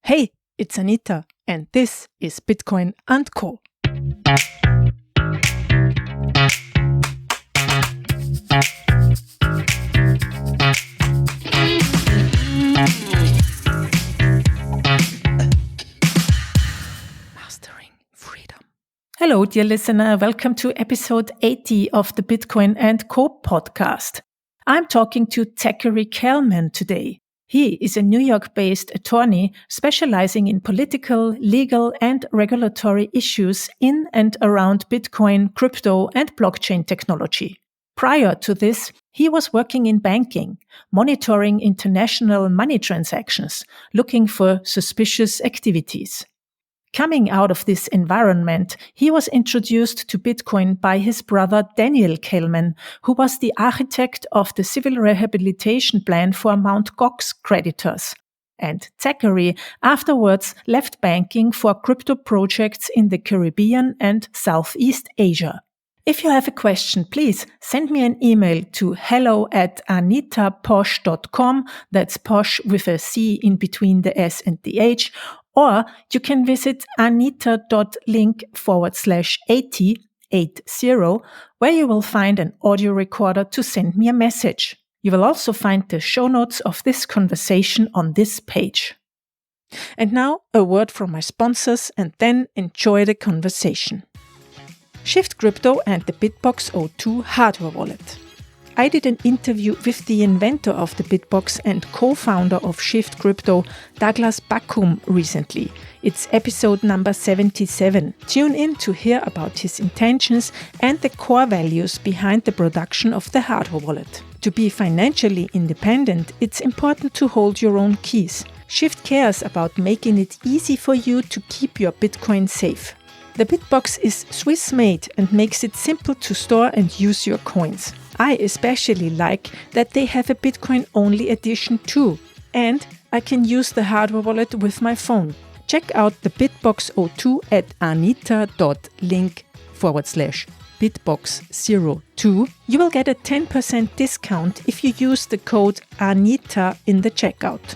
Hey, it's Anita, and this is Bitcoin and Co. Mastering freedom. Hello, dear listener. Welcome to episode 80 of the Bitcoin and Co podcast. I'm talking to Zachary Kelman today. He is a New York-based attorney specializing in political, legal, and regulatory issues in and around Bitcoin, crypto, and blockchain technology. Prior to this, he was working in banking, monitoring international money transactions, looking for suspicious activities. Coming out of this environment, he was introduced to Bitcoin by his brother Daniel Kelman, who was the architect of the civil rehabilitation plan for Mt. Gox creditors. And Zachary afterwards left banking for crypto projects in the Caribbean and Southeast Asia. If you have a question, please send me an email to hello@anitaposh.com. That's posh with a C in between the S and the H. Or you can visit anita.link/80, where you will find an audio recorder to send me a message. You will also find the show notes of this conversation on this page. And now a word from my sponsors, and then enjoy the conversation. Shift Crypto and the Bitbox O2 hardware wallet. I did an interview with the inventor of the Bitbox and co-founder of Shift Crypto, Douglas Backum, recently. It's episode number 77. Tune in to hear about his intentions and the core values behind the production of the hardware wallet. To be financially independent, it's important to hold your own keys. Shift cares about making it easy for you to keep your Bitcoin safe. The Bitbox is Swiss-made and makes it simple to store and use your coins. I especially like that they have a Bitcoin-only edition too, and I can use the hardware wallet with my phone. Check out the Bitbox O2 at anita.link/Bitbox02. You will get a 10% discount if you use the code ANITA in the checkout.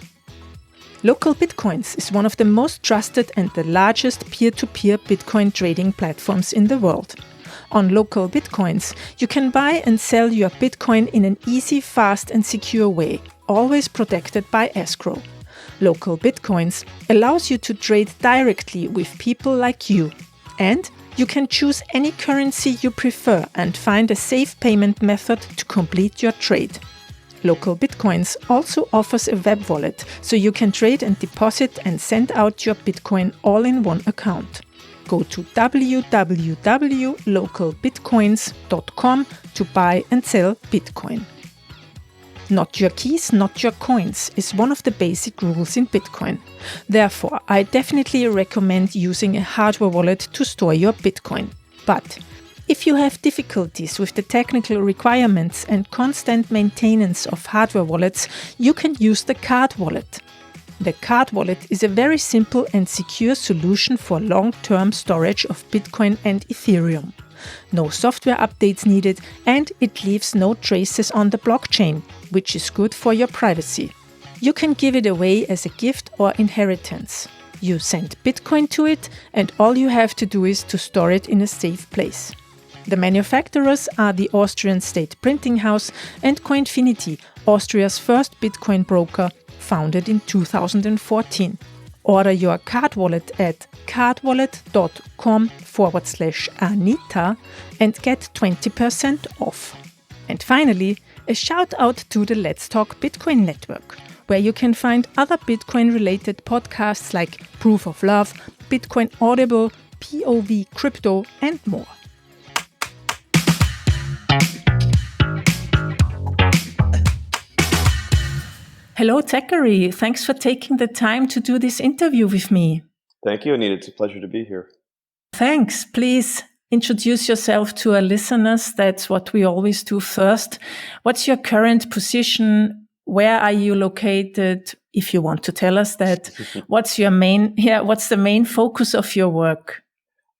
Local Bitcoins is one of the most trusted and the largest peer-to-peer Bitcoin trading platforms in the world. On Local Bitcoins, you can buy and sell your Bitcoin in an easy, fast and secure way, always protected by escrow. Local Bitcoins allows you to trade directly with people like you. And you can choose any currency you prefer and find a safe payment method to complete your trade. Local Bitcoins also offers a web wallet, so you can trade and deposit and send out your Bitcoin all in one account. Go to www.localbitcoins.com to buy and sell Bitcoin. Not your keys, not your coins is one of the basic rules in Bitcoin. Therefore, I definitely recommend using a hardware wallet to store your Bitcoin. But if you have difficulties with the technical requirements and constant maintenance of hardware wallets, you can use the card wallet. The card wallet is a very simple and secure solution for long-term storage of Bitcoin and Ethereum. No software updates needed, and it leaves no traces on the blockchain, which is good for your privacy. You can give it away as a gift or inheritance. You send Bitcoin to it, and all you have to do is to store it in a safe place. The manufacturers are the Austrian State Printing House and Coinfinity, Austria's first Bitcoin broker, founded in 2014. Order your card wallet at cardwallet.com/Anita and get 20% off. And finally, a shout out to the Let's Talk Bitcoin network, where you can find other Bitcoin-related podcasts like Proof of Love, Bitcoin Audible, POV Crypto, and more. Hello, Zachary. Thanks for taking the time to do this interview with me. Thank you, Anita. It's a pleasure to be here. Thanks. Please introduce yourself to our listeners. That's what we always do first. What's your current position? Where are you located? If you want to tell us that. What's the main focus of your work?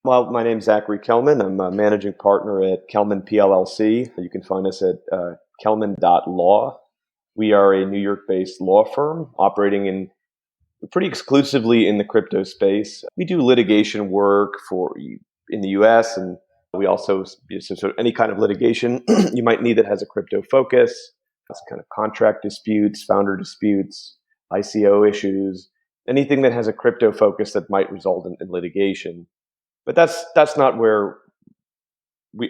Well, my name's Zachary Kelman. I'm a managing partner at Kelman PLLC. You can find us at kelman.law. We are a New York-based law firm operating in pretty exclusively in the crypto space. We do litigation work in the US, and we also, so any kind of litigation you might need that has a crypto focus. That's kind of contract disputes, founder disputes, ICO issues, anything that has a crypto focus that might result in litigation. But that's not where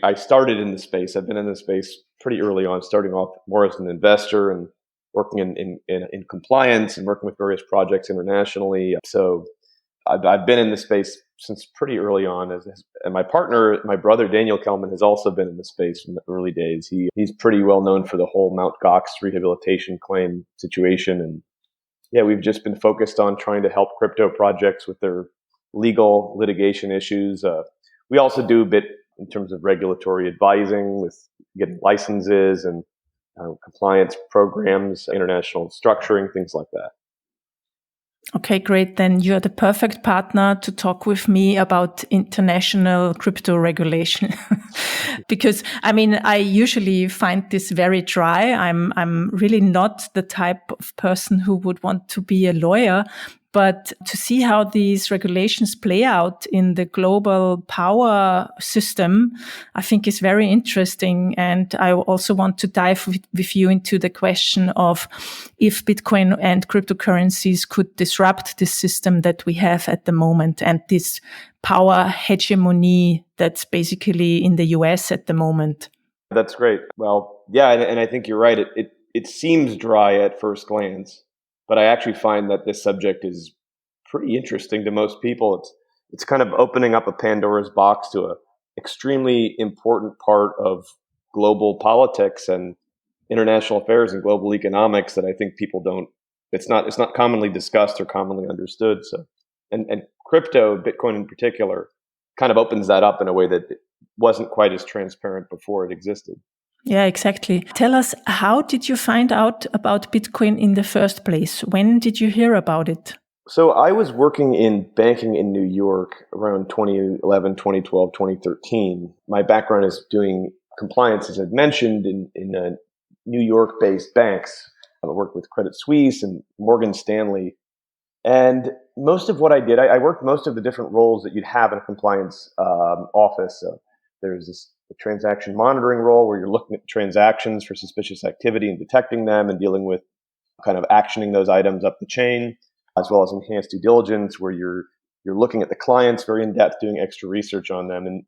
I started in the space. I've been in the space pretty early on, starting off more as an investor and working in compliance and working with various projects internationally. So I've been in the space since pretty early on. And my partner, my brother Daniel Kelman, has also been in the space from the early days. He's pretty well known for the whole Mt. Gox rehabilitation claim situation. And yeah, we've just been focused on trying to help crypto projects with their legal litigation issues. We also do a bit in terms of regulatory advising with getting licenses and compliance programs, international structuring, things like that. Okay, great. Then you're the perfect partner to talk with me about international crypto regulation. Because I usually find this very dry. I'm really not the type of person who would want to be a lawyer. But to see how these regulations play out in the global power system, I think is very interesting. And I also want to dive with you into the question of if Bitcoin and cryptocurrencies could disrupt this system that we have at the moment and this power hegemony that's basically in the US at the moment. That's great. Well, yeah, and I think you're right. It seems dry at first glance, but I actually find that this subject is pretty interesting to most people. It's kind of opening up a Pandora's box to a extremely important part of global politics and international affairs and global economics that I think people don't. It's not commonly discussed or commonly understood. So, and crypto, Bitcoin in particular, kind of opens that up in a way that it wasn't quite as transparent before it existed. Yeah, exactly. Tell us, how did you find out about Bitcoin in the first place? When did you hear about it? So I was working in banking in New York around 2011, 2012, 2013. My background is doing compliance, as I've mentioned, in New York-based banks. I worked with Credit Suisse and Morgan Stanley. And most of what I did, I worked most of the different roles that you'd have in a compliance office. So there's this transaction monitoring role where you're looking at transactions for suspicious activity and detecting them and dealing with kind of actioning those items up the chain, as well as enhanced due diligence where you're looking at the clients very in depth, doing extra research on them. And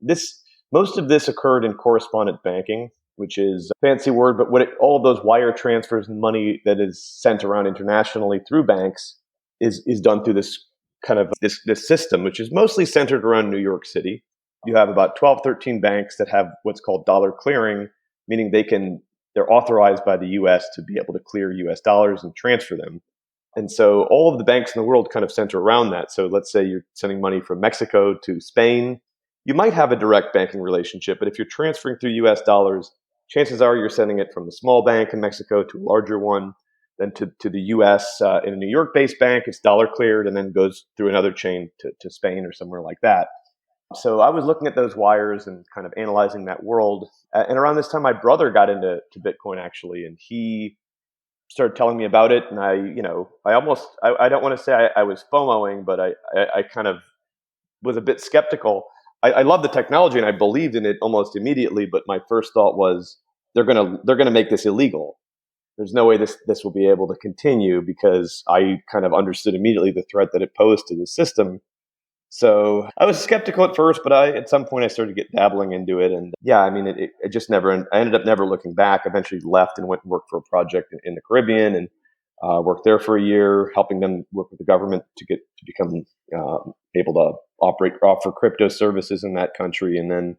most of this occurred in correspondent banking, which is a fancy word, but all of those wire transfers and money that is sent around internationally through banks is done through this kind of this system, which is mostly centered around New York City. You have about 12, 13 banks that have what's called dollar clearing, meaning they're authorized by the US to be able to clear US dollars and transfer them. And so all of the banks in the world kind of center around that. So let's say you're sending money from Mexico to Spain. You might have a direct banking relationship, but if you're transferring through US dollars, chances are you're sending it from the small bank in Mexico to a larger one, then to the US. In a New York-based bank, it's dollar cleared and then goes through another chain to Spain or somewhere like that. So I was looking at those wires and kind of analyzing that world. And around this time, my brother got into Bitcoin actually, and he started telling me about it. And I don't want to say I was FOMOing, but I kind of was a bit skeptical. I love the technology and I believed in it almost immediately. But my first thought was they're gonna make this illegal. There's no way this will be able to continue, because I kind of understood immediately the threat that it posed to the system. So I was skeptical at first, but at some point I started to get dabbling into it. And yeah, I mean, it just I ended up never looking back. Eventually left and went and worked for a project in the Caribbean and worked there for a year, helping them work with the government to become able to offer crypto services in that country. And then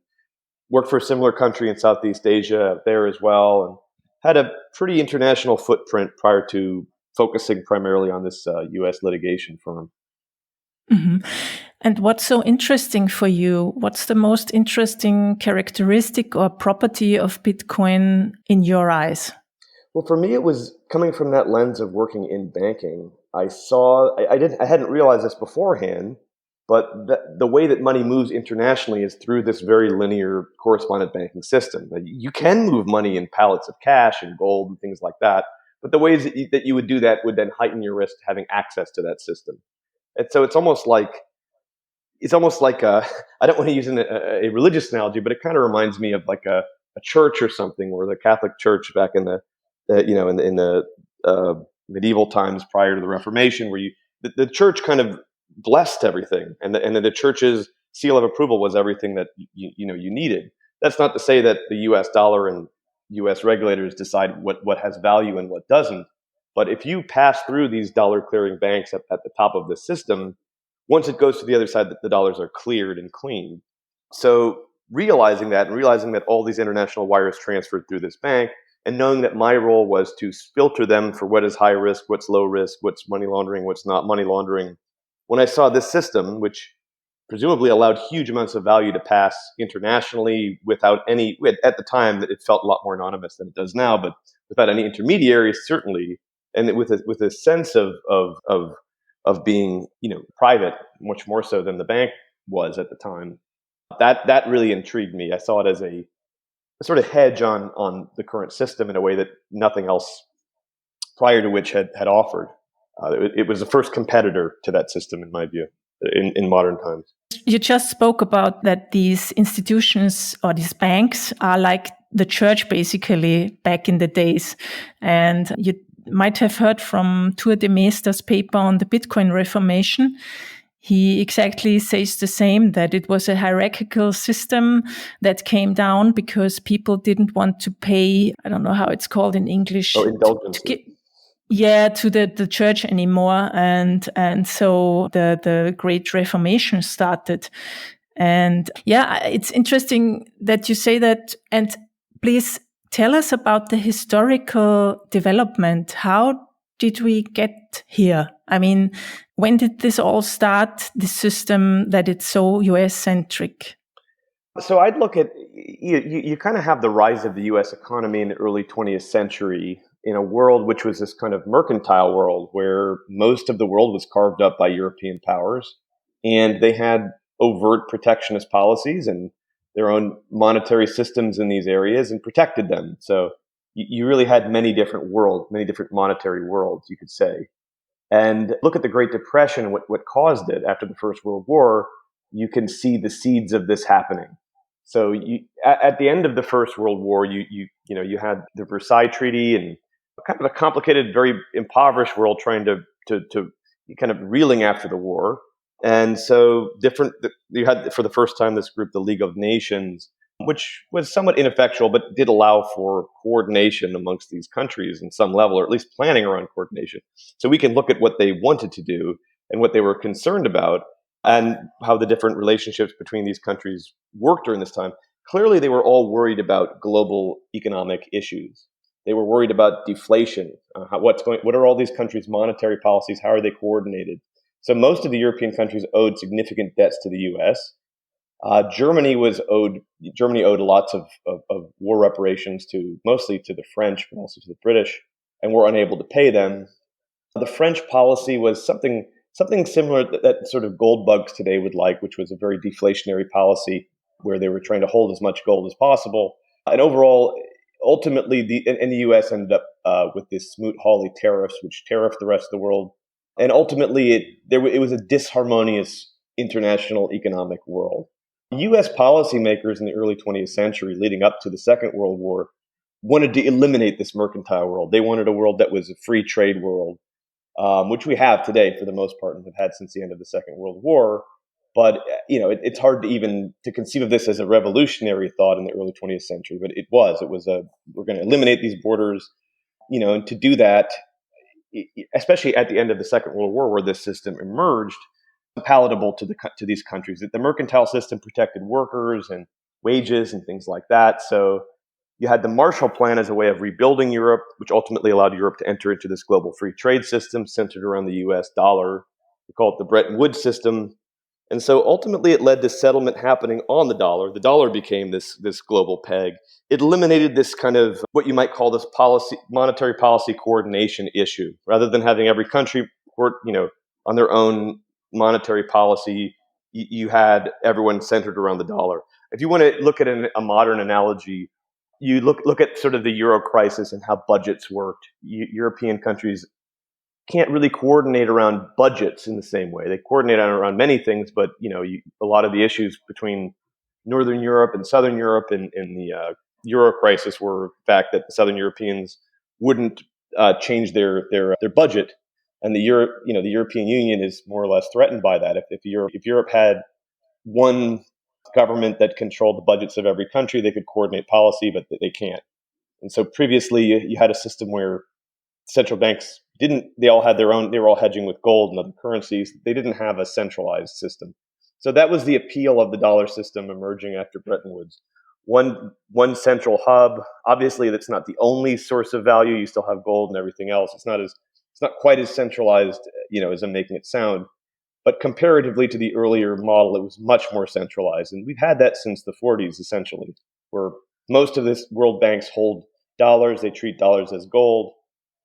worked for a similar country in Southeast Asia there as well. And had a pretty international footprint prior to focusing primarily on this U.S. litigation firm. Mm-hmm. And what's so interesting for you? What's the most interesting characteristic or property of Bitcoin in your eyes? Well, for me, it was coming from that lens of working in banking. I hadn't realized this beforehand, but the way that money moves internationally is through this very linear correspondent banking system. You can move money in pallets of cash and gold and things like that, But the ways that you would do that would then heighten your risk to having access to that system. And so it's almost like I don't want to use a religious analogy, but it kind of reminds me of like a church or something, where the Catholic Church back in the medieval times prior to the Reformation, where the church kind of blessed everything, and the church's seal of approval was everything that you needed. That's not to say that the U.S. dollar and U.S. regulators decide what has value and what doesn't. But if you pass through these dollar clearing banks at the top of the system, once it goes to the other side, the dollars are cleared and cleaned. So realizing that, and realizing that all these international wires transferred through this bank, and knowing that my role was to filter them for what is high risk, what's low risk, what's money laundering, what's not money laundering. When I saw this system, which presumably allowed huge amounts of value to pass internationally without any, at the time it felt a lot more anonymous than it does now, but without any intermediaries, certainly, and with a sense of being, private, much more so than the bank was at the time. That really intrigued me. I saw it as a sort of hedge on the current system in a way that nothing else prior to which had offered. It was the first competitor to that system, in my view, in modern times. You just spoke about that these institutions or these banks are like the church, basically, back in the days. And you might have heard from Tour de Meester's paper on the Bitcoin Reformation. He exactly says the same, that it was a hierarchical system that came down because people didn't want to pay, I don't know how it's called in English. Indulgences. To the church anymore. And so the Great Reformation started. And it's interesting that you say that. And please tell us about the historical development. How did we get here? I mean, when did this all start, this system that it's so US centric? So I'd look at, you kind of have the rise of the US economy in the early 20th century in a world which was this kind of mercantile world where most of the world was carved up by European powers, and they had overt protectionist policies and their own monetary systems in these areas and protected them. So you really had many different monetary worlds, you could say. And look at the Great Depression, what caused it after the First World War. You can see the seeds of this happening. So at the end of the First World War, you had the Versailles Treaty and kind of a complicated, very impoverished world trying to kind of reeling after the war. And so you had for the first time this group, the League of Nations, which was somewhat ineffectual, but did allow for coordination amongst these countries in some level, or at least planning around coordination. So we can look at what they wanted to do and what they were concerned about and how the different relationships between these countries worked during this time. Clearly, they were all worried about global economic issues. They were worried about deflation. What are all these countries' monetary policies? How are they coordinated? So most of the European countries owed significant debts to the U.S. Germany owed lots of war reparations mostly to the French, but also to the British, and were unable to pay them. The French policy was something similar that sort of gold bugs today would like, which was a very deflationary policy where they were trying to hold as much gold as possible. And overall, ultimately, the U.S. ended up with this Smoot-Hawley tariffs, which tariffed the rest of the world. And ultimately, it was a disharmonious international economic world. U.S. policymakers in the early 20th century, leading up to the Second World War, wanted to eliminate this mercantile world. They wanted a world that was a free trade world, which we have today for the most part and have had since the end of the Second World War. But it's hard to even to conceive of this as a revolutionary thought in the early 20th century. But it was we're going to eliminate these borders, and to do that, especially at the end of the Second World War, where this system emerged, palatable to these countries. That the mercantile system protected workers and wages and things like that. So you had the Marshall Plan as a way of rebuilding Europe, which ultimately allowed Europe to enter into this global free trade system centered around the U.S. dollar. We call it the Bretton Woods system. And so ultimately it led to settlement happening on the dollar. The dollar became this global peg. It eliminated this kind of what you might call this monetary policy coordination issue. Rather than having every country on their own monetary policy, you had everyone centered around the dollar. If you want to look at a modern analogy, you look at sort of the Euro crisis and how budgets worked. European countries can't really coordinate around budgets in the same way. They coordinate around many things, but a lot of the issues between Northern Europe and Southern Europe in the Euro crisis were the fact that the Southern Europeans wouldn't change their budget, and the European Union is more or less threatened by that. If Europe had one government that controlled the budgets of every country, they could coordinate policy, but they can't. And so previously, you had a system where central banks they all had their own, they were all hedging with gold and other currencies. They didn't have a centralized system. So that was the appeal of the dollar system emerging after Bretton Woods. One central hub. Obviously, that's not the only source of value. You still have gold and everything else. It's not quite as centralized, as I'm making it sound. But comparatively to the earlier model, it was much more centralized. And we've had that since the 40s, essentially, where most of this world banks hold dollars. They treat dollars as gold.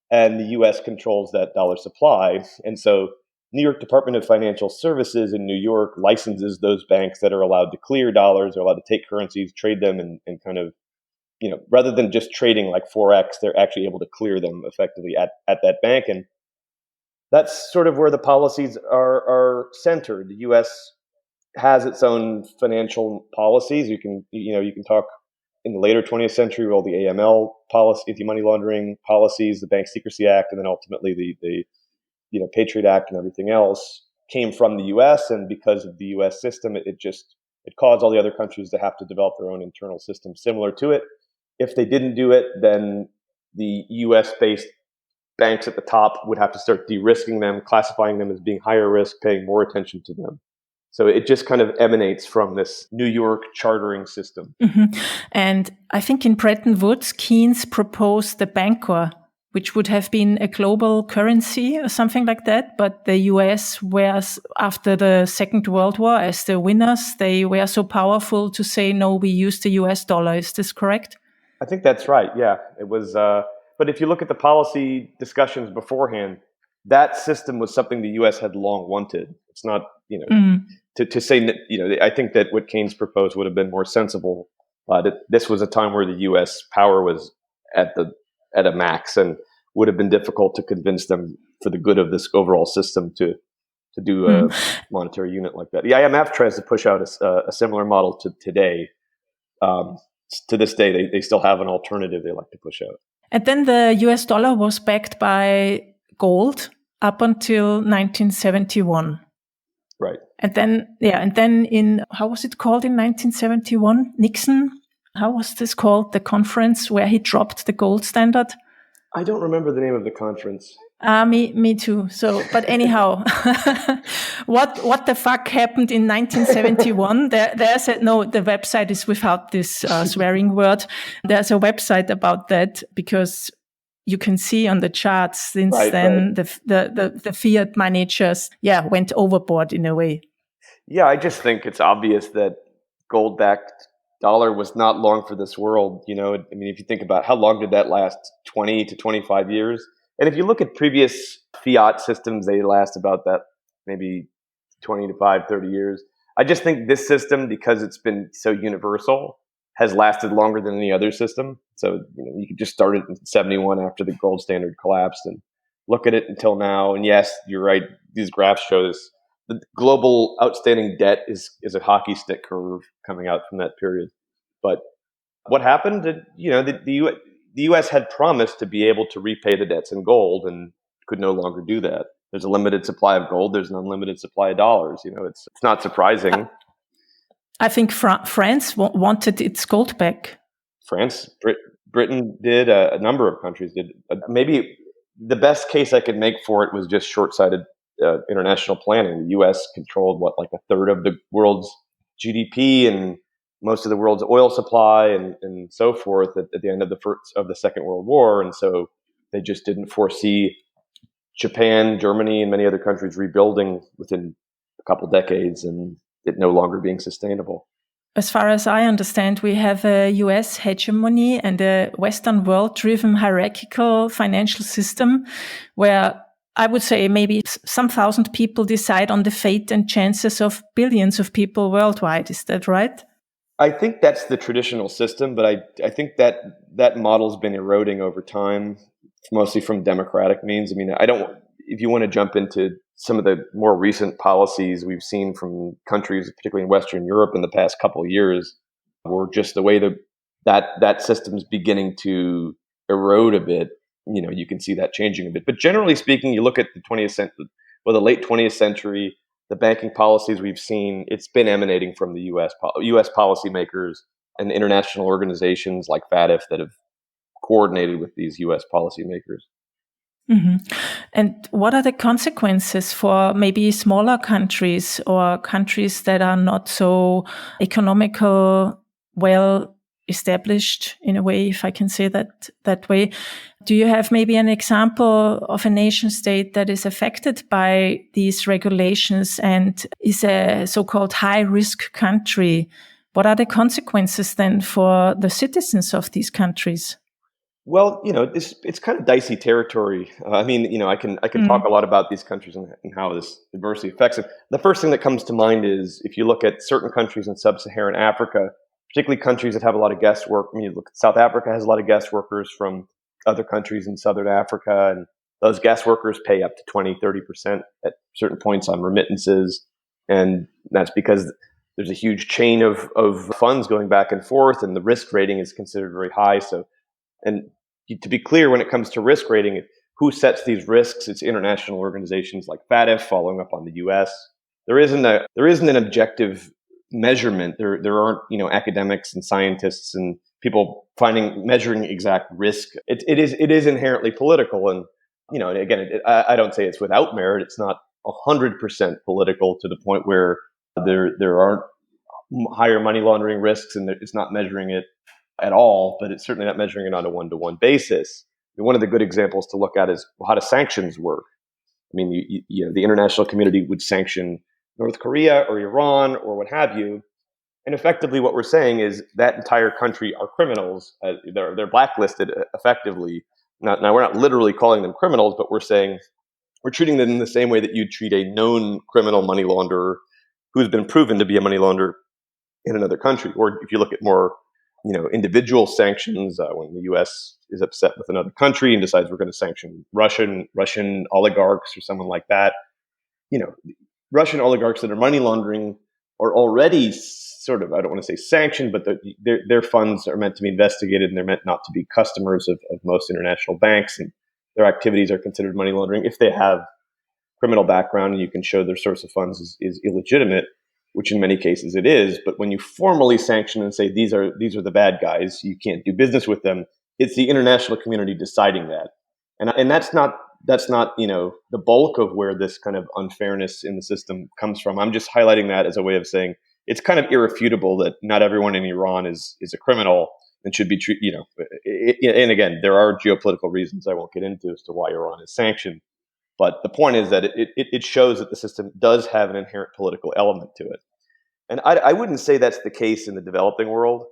And the U.S. controls that dollar supply. And so New York Department of Financial Services in New York licenses those banks that are allowed to clear dollars, are allowed to take currencies, trade them, and kind of, rather than just trading like Forex, they're actually able to clear them effectively at that bank. And that's sort of where the policies are centered. The U.S. has its own financial policies. You can talk in the later 20th century with all the AML policy, anti-money laundering policies, the Bank Secrecy Act, and then ultimately the Patriot Act and everything else came from the U.S. And because of the U.S. system, it caused all the other countries to have to develop their own internal system similar to it. If they didn't do it, then the U.S.-based banks at the top would have to start de-risking them, classifying them as being higher risk, paying more attention to them. So it just kind of emanates from this New York chartering system. Mm-hmm. And I think in Bretton Woods, Keynes proposed the banker, which would have been a global currency or something like that. But the US was, after the Second World War, as the winners, they were so powerful to say, no, we use the US dollar. Is this correct? I think that's right. Yeah, it was. But if you look at the policy discussions beforehand, that system was something the U.S. had long wanted. It's not, to say that, I think that what Keynes proposed would have been more sensible. That this was a time where the U.S. power was at a max, and would have been difficult to convince them for the good of this overall system to do a monetary unit like that. The IMF tries to push out a similar model to today. To this day, they still have an alternative they like to push out. And then the US dollar was backed by gold up until 1971. Right. And then in, how was it called in 1971? Nixon? How was this called? The conference where he dropped the gold standard? I don't remember the name of the conference. Me too. So, but anyhow, what the fuck happened in 1971? There's the website is without this swearing word. There's a website about that, because you can see on the charts since then the fiat money just went overboard in a way. Yeah, I just think it's obvious that gold-backed dollar was not long for this world. I mean, if you think about how long did that last, 20 to 25 years? And if you look at previous fiat systems, they last about that, maybe 25, 30 years. I just think this system, because it's been so universal, has lasted longer than any other system. So, you could just start it in 71 after the gold standard collapsed and look at it until now. And yes, you're right. These graphs show this. The global outstanding debt is a hockey stick curve coming out from that period. But what happened? The U.S. had promised to be able to repay the debts in gold and could no longer do that. There's a limited supply of gold. There's an unlimited supply of dollars. It's not surprising. I think France wanted its gold back. France, Britain did. A number of countries did. Maybe the best case I could make for it was just short-sighted international planning. The U.S. controlled like a third of the world's GDP and most of the world's oil supply and so forth at the end of the Second World War. And so they just didn't foresee Japan, Germany, and many other countries rebuilding within a couple decades and it no longer being sustainable. As far as I understand, we have a US hegemony and a Western world-driven hierarchical financial system where I would say maybe some thousand people decide on the fate and chances of billions of people worldwide. Is that right? I think that's the traditional system, but I think that that model's been eroding over time, mostly from democratic means. I mean, I don't. If you want to jump into some of the more recent policies we've seen from countries, particularly in Western Europe, in the past couple of years, or just the way that system's beginning to erode a bit. You can see that changing a bit. But generally speaking, you look at the 20th century, well, the late 20th century, the banking policies we've seen, it's been emanating from the U.S. policymakers and international organizations like FATF that have coordinated with these U.S. policymakers. Mm-hmm. And what are the consequences for maybe smaller countries or countries that are not so economical, well established in a way, if I can say that way? Do you have maybe an example of a nation state that is affected by these regulations and is a so-called high-risk country? What are the consequences then for the citizens of these countries? Well, it's kind of dicey territory. I mean, I can talk a lot about these countries and how this adversity affects them. The first thing that comes to mind is if you look at certain countries in sub-Saharan Africa, particularly countries that have a lot of guest work. I mean, you look at South Africa has a lot of guest workers from other countries in Southern Africa, and those guest workers pay up to 20-30% at certain points on remittances, and that's because there's a huge chain of funds going back and forth, and the risk rating is considered very high. So, and to be clear, when it comes to risk rating, who sets these risks? It's international organizations like FATF following up on the U.S. There isn't an objective measurement. There aren't academics and scientists and people measuring exact risk. It is inherently political, and again, I don't say it's without merit. It's not 100% political to the point where there aren't higher money laundering risks, and it's not measuring it at all, but it's certainly not measuring it on a one-to-one basis. And one of the good examples to look at is, well, how do sanctions work? I mean, the international community would sanction North Korea or Iran or what have you, and effectively what we're saying is that entire country are criminals. They're blacklisted effectively. Now, we're not literally calling them criminals, but we're saying we're treating them in the same way that you'd treat a known criminal money launderer who's been proven to be a money launderer in another country. Or if you look at more individual sanctions, when the U.S. is upset with another country and decides we're going to sanction Russian oligarchs or someone like that, Russian oligarchs that are money laundering are already sort of, I don't want to say sanctioned, but their funds are meant to be investigated, and they're meant not to be customers of most international banks, and their activities are considered money laundering if they have criminal background and you can show their source of funds is illegitimate, which in many cases it is. But when you formally sanction and say these are the bad guys, you can't do business with them, it's the international community deciding that, and that's not the bulk of where this kind of unfairness in the system comes from. I'm just highlighting that as a way of saying it's kind of irrefutable that not everyone in Iran is a criminal and should be treated. And again, there are geopolitical reasons I won't get into as to why Iran is sanctioned. But the point is that it shows that the system does have an inherent political element to it. And I wouldn't say that's the case in the developing world.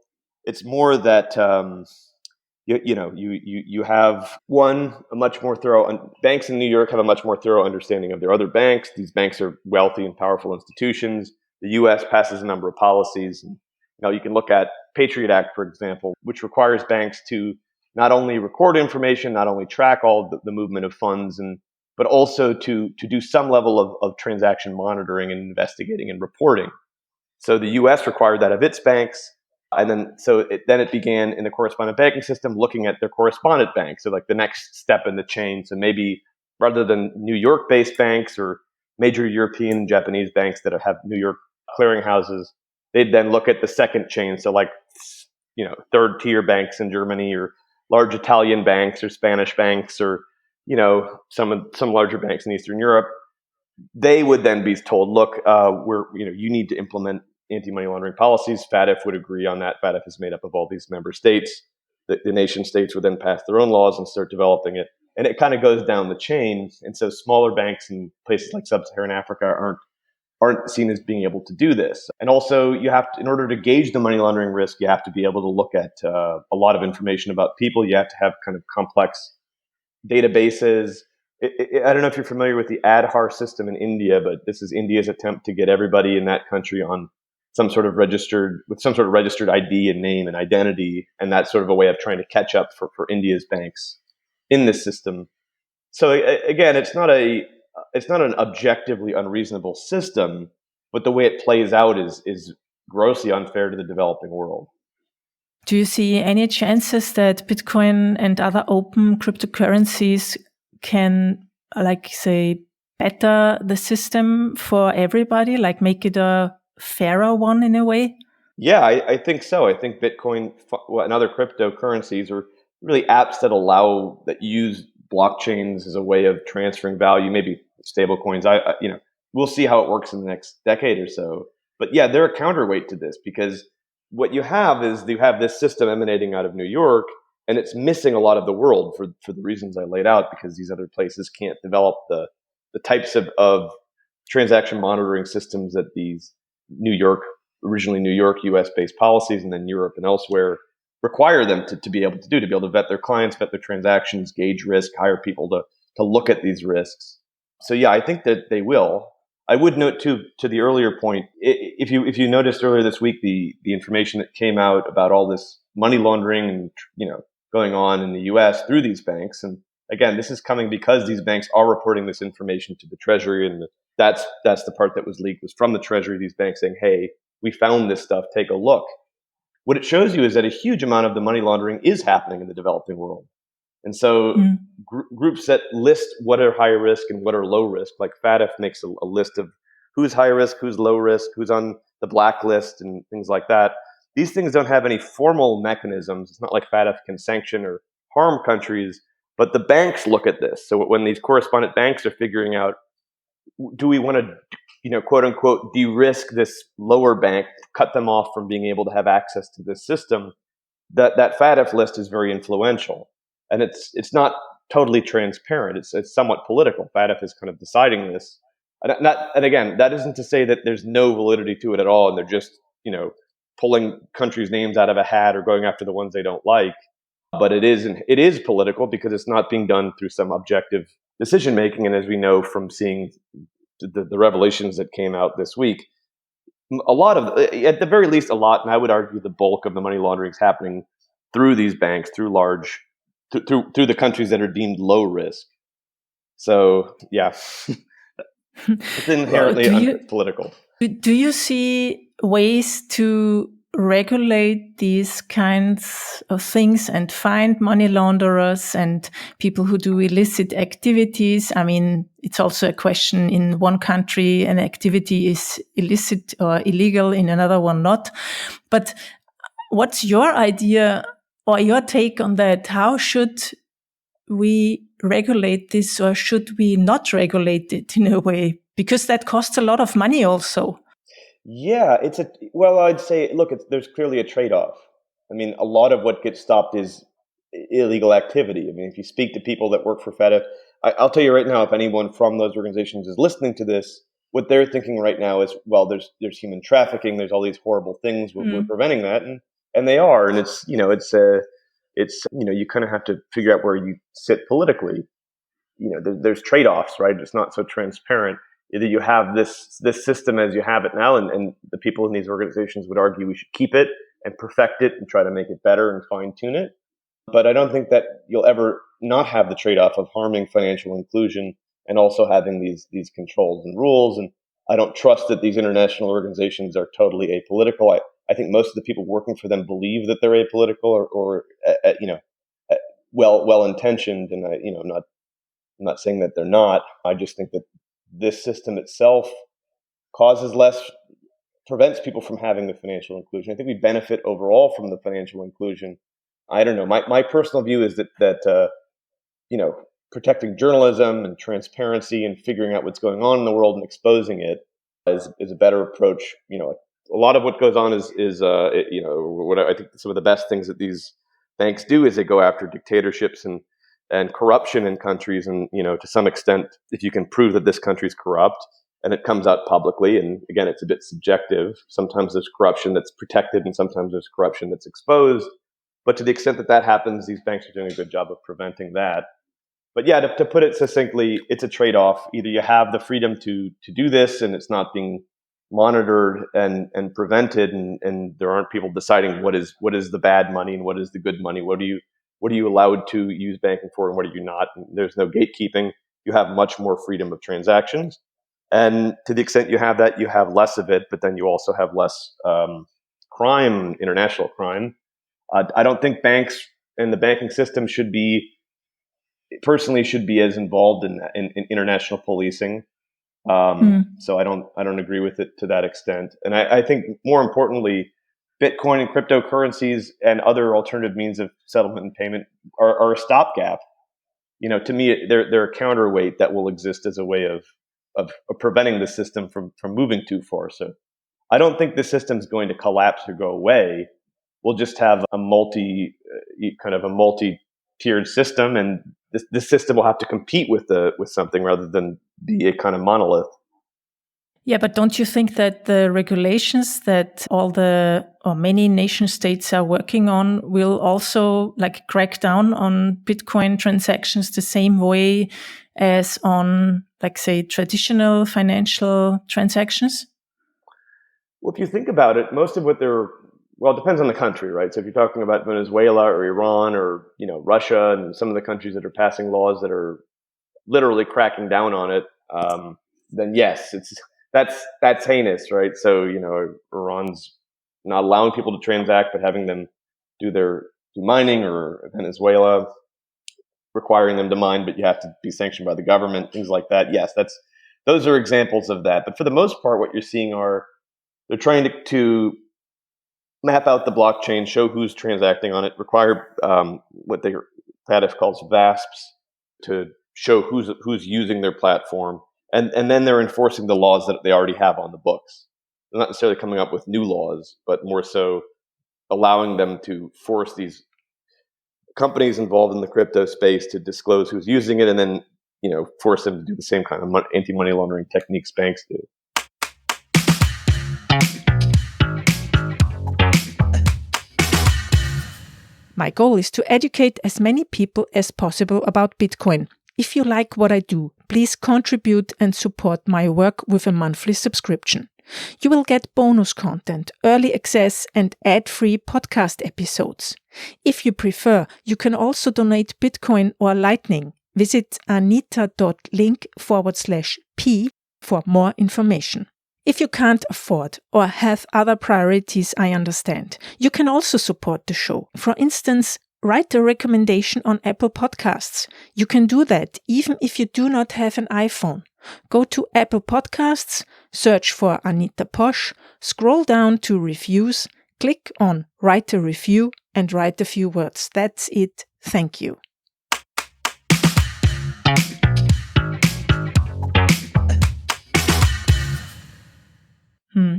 It's more that you have a much more thorough. Banks in New York have a much more thorough understanding of their other banks. These banks are wealthy and powerful institutions. The U.S. passes a number of policies. You can look at Patriot Act, for example, which requires banks to not only record information, not only track all the movement of funds, but also to do some level of transaction monitoring and investigating and reporting. So the U.S. required that of its banks. And then it began in the correspondent banking system looking at their correspondent banks. So like the next step in the chain. So maybe rather than New York-based banks or major European and Japanese banks that have New York clearinghouses, they'd then look at the second chain. So like, third tier banks in Germany or large Italian banks or Spanish banks or, some larger banks in Eastern Europe. They would then be told, look, you need to implement anti-money laundering policies. FATF would agree on that. FATF is made up of all these member states. The nation states would then pass their own laws and start developing it. And it kind of goes down the chain. And so smaller banks in places like sub-Saharan Africa aren't seen as being able to do this. And also you have to, in order to gauge the money laundering risk, you have to be able to look at a lot of information about people. You have to have kind of complex databases. I don't know if you're familiar with the Aadhaar system in India, but this is India's attempt to get everybody in that country on some sort of registered ID and name and identity, and that's sort of a way of trying to catch up for India's banks in this system. So again, it's not an objectively unreasonable system, but the way it plays out is grossly unfair to the developing world. Do you see any chances that Bitcoin and other open cryptocurrencies can, like, say, better the system for everybody, like make it a fairer one in a way? Yeah, I think so. I think Bitcoin and other cryptocurrencies are really apps that use blockchains as a way of transferring value, maybe stable coins. We'll see how it works in the next decade or so. But yeah, they're a counterweight to this, because what you have is you have this system emanating out of New York, and it's missing a lot of the world for the reasons I laid out, because these other places can't develop the types of transaction monitoring systems that these originally New York, US based policies, and then Europe and elsewhere require them to be able to do, to be able to vet their clients, vet their transactions, gauge risk, hire people to look at these risks. So yeah, I think that they will. I would note too, to the earlier point, if you noticed earlier this week, the information that came out about all this money laundering and going on in the US through these banks. And again, this is coming because these banks are reporting this information to the Treasury, and that's the part that was leaked, was from the Treasury, these banks saying, hey, we found this stuff, take a look. What it shows you is that a huge amount of the money laundering is happening in the developing world. And so groups that list what are high risk and what are low risk, like FATF makes a list of who's high risk, who's low risk, who's on the blacklist and things like that. These things don't have any formal mechanisms. It's not like FATF can sanction or harm countries, but the banks look at this. So when these correspondent banks are figuring out, do we want to, quote unquote, de-risk this lower bank, cut them off from being able to have access to this system, that FATF list is very influential. And it's not totally transparent. It's somewhat political. FATF is kind of deciding this. And again, that isn't to say that there's no validity to it at all, and they're just, pulling countries' names out of a hat or going after the ones they don't like. But it is political, because it's not being done through some objective decision making. And as we know from seeing the revelations that came out this week, a lot of, at the very least, and I would argue the bulk of the money laundering is happening through these banks, through through the countries that are deemed low risk. So yeah, it's inherently political. Do you see ways to regulate these kinds of things and find money launderers and people who do illicit activities? I mean, it's also a question: in one country an activity is illicit or illegal, in another one not. But what's your idea or your take on that? How should we regulate this, or should we not regulate it in a way? Because that costs a lot of money also. Yeah, I'd say, look, there's clearly a trade-off. I mean, a lot of what gets stopped is illegal activity. I mean, if you speak to people that work for FATF, I'll tell you right now, if anyone from those organizations is listening to this, what they're thinking right now is, well, there's human trafficking, there's all these horrible things, we're preventing that, and they are, and it's you kind of have to figure out where you sit politically. There's trade-offs, right? It's not so transparent. Either you have this system as you have it now, and the people in these organizations would argue we should keep it and perfect it and try to make it better and fine-tune it. But I don't think that you'll ever not have the trade-off of harming financial inclusion and also having these controls and rules. And I don't trust that these international organizations are totally apolitical. I think most of the people working for them believe that they're apolitical or well-intentioned. And I'm not saying that they're not. I just think that this system itself prevents people from having the financial inclusion. I think we benefit overall from the financial inclusion. I don't know. My personal view is that protecting journalism and transparency and figuring out what's going on in the world and exposing it is a better approach. A lot of what goes on is what I think some of the best things that these banks do is they go after dictatorships and corruption in countries. And, to some extent, if you can prove that this country is corrupt and it comes out publicly, and again, it's a bit subjective. Sometimes there's corruption that's protected and sometimes there's corruption that's exposed. But to the extent that happens, these banks are doing a good job of preventing that. But yeah, to put it succinctly, it's a trade-off. Either you have the freedom to do this and it's not being monitored and prevented, and there aren't people deciding what is the bad money and what is the good money. What are you allowed to use banking for and what are you not? And there's no gatekeeping. You have much more freedom of transactions, and to the extent you have that, you have less of it. But then you also have less crime, international crime. I don't think banks and the banking system should be as involved in international policing. So I don't agree with it to that extent. And I think more importantly, Bitcoin and cryptocurrencies and other alternative means of settlement and payment are a stopgap. To me, they're a counterweight that will exist as a way of preventing the system from moving too far. So I don't think the system's going to collapse or go away. We'll just have a multi-tiered system, and this system will have to compete with something rather than be a kind of monolith. Yeah, but don't you think that the regulations that many nation states are working on will also crack down on Bitcoin transactions the same way as on, say, traditional financial transactions? Well, if you think about it, most of what it depends on the country, right? So if you're talking about Venezuela or Iran or, Russia and some of the countries that are passing laws that are literally cracking down on it, then yes, that's heinous, right? So, Iran's not allowing people to transact, but having them do mining, or Venezuela requiring them to mine, but you have to be sanctioned by the government, things like that. Yes, those are examples of that. But for the most part, what you're seeing they're trying to map out the blockchain, show who's transacting on it, require what FATF calls VASPs to show who's using their platform, and then they're enforcing the laws that they already have on the books. They're not necessarily coming up with new laws, but more so allowing them to force these companies involved in the crypto space to disclose who's using it, and then force them to do the same kind of anti-money laundering techniques banks do. My goal is to educate as many people as possible about Bitcoin. If you like what I do, please contribute and support my work with a monthly subscription. You will get bonus content, early access, and ad-free podcast episodes. If you prefer, you can also donate Bitcoin or Lightning. Visit anita.link/p for more information. If you can't afford or have other priorities, I understand. You can also support the show. For instance, write a recommendation on Apple Podcasts. You can do that even if you do not have an iPhone. Go to Apple Podcasts, search for Anita Posch, scroll down to reviews, click on write a review, and write a few words. That's it. Thank you.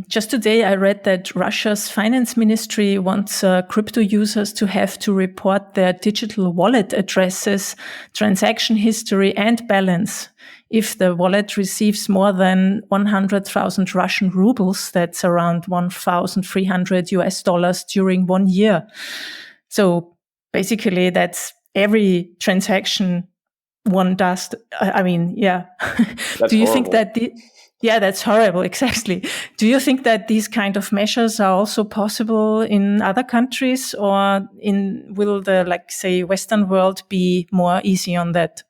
Just today, I read that Russia's finance ministry wants crypto users to have to report their digital wallet addresses, transaction history, and balance. If the wallet receives more than 100,000 Russian rubles, that's around $1,300 during 1 year. So basically, that's every transaction one does. I mean, yeah. Do you think that Yeah, that's horrible. Exactly. Do you think that these kind of measures are also possible in other countries, or will the, say, Western world be more easy on that?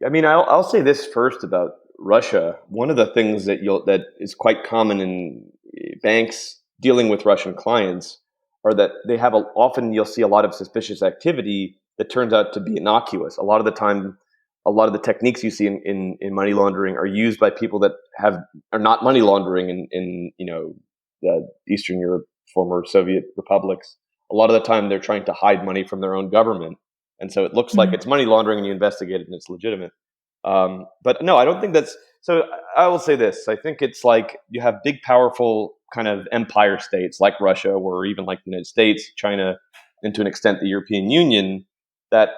I mean, I'll say this first about Russia. One of the things that is quite common in banks dealing with Russian clients are that they have often you'll see a lot of suspicious activity that turns out to be innocuous. A lot of the time, a lot of the techniques you see in money laundering are used by people that are not money laundering in the Eastern Europe, former Soviet republics. A lot of the time they're trying to hide money from their own government. And so it looks like it's money laundering and you investigate it and it's legitimate. But no, I don't think that's, so I will say this. I think it's like you have big, powerful kind of empire states like Russia, or even like the United States, China, and to an extent the European Union, that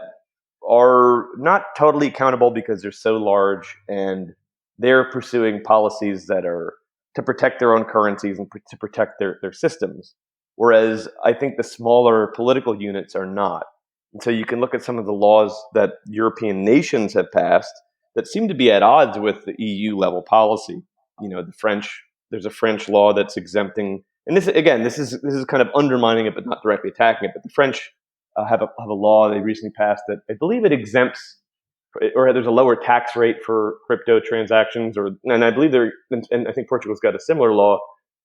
are not totally accountable because they're so large, and they're pursuing policies that are to protect their own currencies and to protect their systems. Whereas I think the smaller political units are not. And so you can look at some of the laws that European nations have passed that seem to be at odds with the EU level policy. The French There's a French law that's exempting, and this is kind of undermining it, but not directly attacking it. But the French have a law they recently passed that I believe it exempts, or there's a lower tax rate for crypto transactions, and I believe and I think Portugal's got a similar law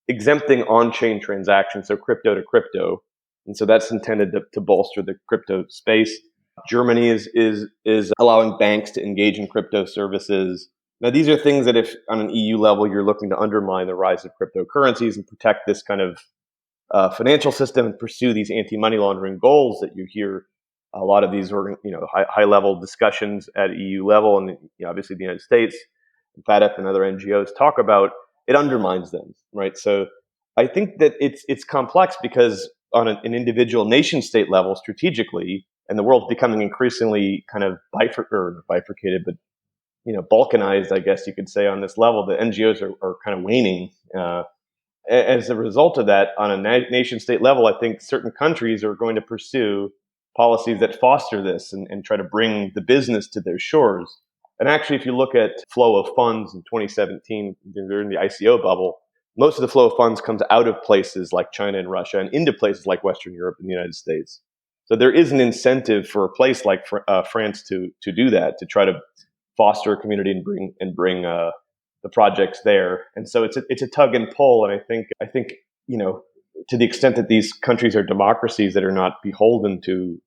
exempting on-chain transactions, so crypto to crypto, and so that's intended to bolster the crypto space. Germany is allowing banks to engage in crypto services. Now, these are things that if on an EU level you're looking to undermine the rise of cryptocurrencies and protect this kind of financial system and pursue these anti-money laundering goals that you hear a lot of these high level discussions at EU level, and obviously the United States, FATF and other NGOs talk about, it undermines them, right? So I think that it's complex because on an individual nation state level, strategically, and the world's becoming increasingly kind of bifurcated, but balkanized, I guess you could say, on this level. The NGOs are kind of waning. As a result of that, on a nation state level, I think certain countries are going to pursue policies that foster this and try to bring the business to their shores. And actually, if you look at flow of funds in 2017, during the ICO bubble, most of the flow of funds comes out of places like China and Russia and into places like Western Europe and the United States. So there is an incentive for a place like France to do that, to try to foster a community and bring the projects there. And so it's a tug and pull. And I think to the extent that these countries are democracies that are not beholden to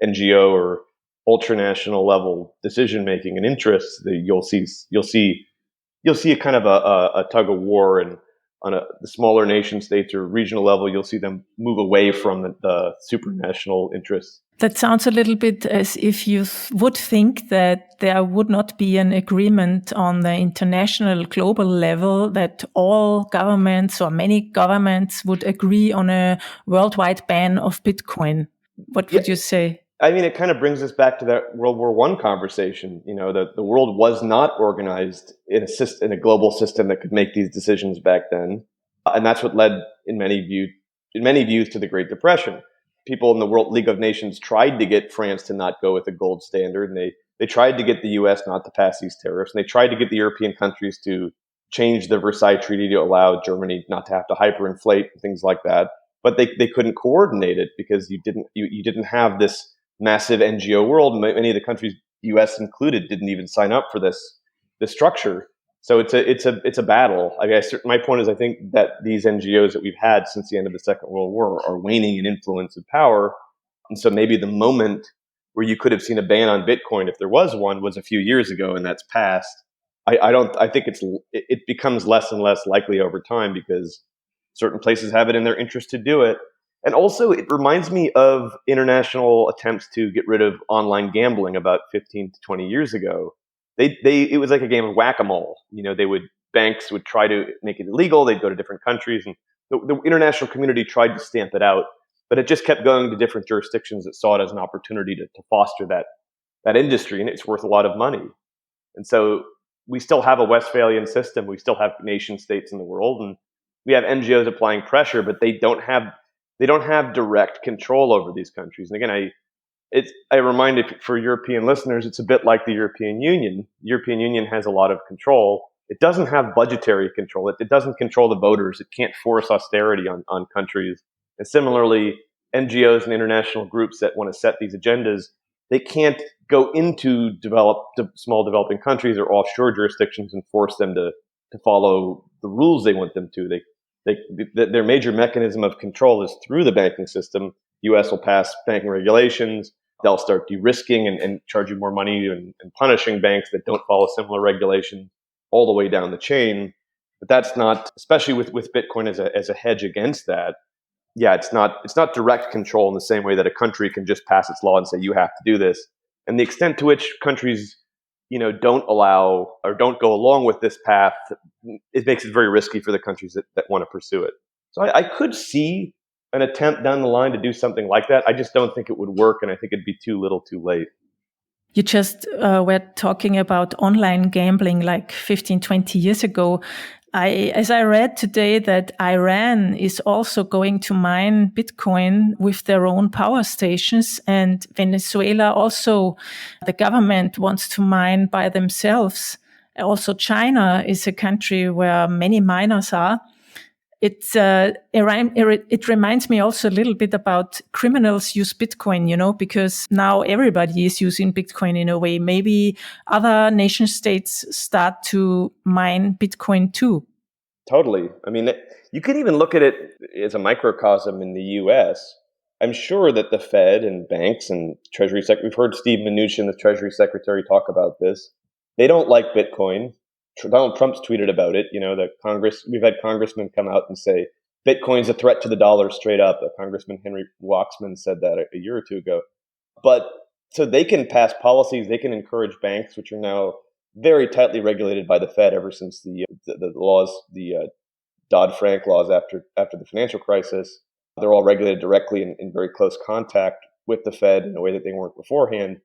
NGO or ultranational level decision making and interests, you'll see a kind of a tug of war, and on the smaller nation states or regional level, you'll see them move away from the supranational interests. That sounds a little bit as if you would think that there would not be an agreement on the international global level, that all governments or many governments would agree on a worldwide ban of Bitcoin. What would you say? I mean, it kind of brings us back to that World War I conversation. The world was not organized in a global system that could make these decisions back then. And that's what led, in many views, to the Great Depression. People in the World League of Nations tried to get France to not go with the gold standard, and they tried to get the US not to pass these tariffs, and they tried to get the European countries to change the Versailles Treaty to allow Germany not to have to hyperinflate and things like that. But they couldn't coordinate it because you didn't have this massive NGO world. Many of the countries, US included, didn't even sign up for this structure. So it's a battle. I guess my point is, I think that these NGOs that we've had since the end of the Second World War are waning in influence and power. And so maybe the moment where you could have seen a ban on Bitcoin, if there was one, was a few years ago, and that's passed. I think it becomes less and less likely over time because certain places have it in their interest to do it. And also, it reminds me of international attempts to get rid of online gambling about 15 to 20 years ago. It was like a game of whack-a-mole. Banks would try to make it illegal. They'd go to different countries, and the international community tried to stamp it out, but it just kept going to different jurisdictions that saw it as an opportunity to foster that industry, and it's worth a lot of money. And so we still have a Westphalian system. We still have nation states in the world, and we have NGOs applying pressure, but they don't have direct control over these countries. And again, I remind it for European listeners, it's a bit like the European Union. The European Union has a lot of control. It doesn't have budgetary control. It doesn't control the voters. It can't force austerity on countries. And similarly, NGOs and international groups that want to set these agendas, they can't go into small developing countries or offshore jurisdictions and force them to follow the rules they want them to. Their major mechanism of control is through the banking system. U.S. will pass banking regulations. They'll start de-risking and charging more money and punishing banks that don't follow similar regulations all the way down the chain. But that's not, especially with Bitcoin as a hedge against that. Yeah, it's not direct control in the same way that a country can just pass its law and say you have to do this. And the extent to which countries don't allow or don't go along with this path, it makes it very risky for the countries that want to pursue it. So I could see an attempt down the line to do something like that. I just don't think it would work, and I think it'd be too little too late. You just were talking about online gambling like 15, 20 years ago. As I read today that Iran is also going to mine Bitcoin with their own power stations, and Venezuela also, the government wants to mine by themselves. Also, China is a country where many miners are. It reminds me also a little bit about criminals use Bitcoin, because now everybody is using Bitcoin in a way. Maybe other nation states start to mine Bitcoin too. Totally. I mean, you can even look at it as a microcosm in the U.S. I'm sure that the Fed and banks and Treasury we've heard Steve Mnuchin, the Treasury Secretary, talk about this. They don't like Bitcoin. Donald Trump's tweeted about it. We've had congressmen come out and say Bitcoin's a threat to the dollar straight up. Congressman Henry Waxman said that a year or two ago. But so they can pass policies, they can encourage banks, which are now very tightly regulated by the Fed ever since the laws, the Dodd-Frank laws after the financial crisis. They're all regulated directly in very close contact with the Fed in a way that they weren't beforehand.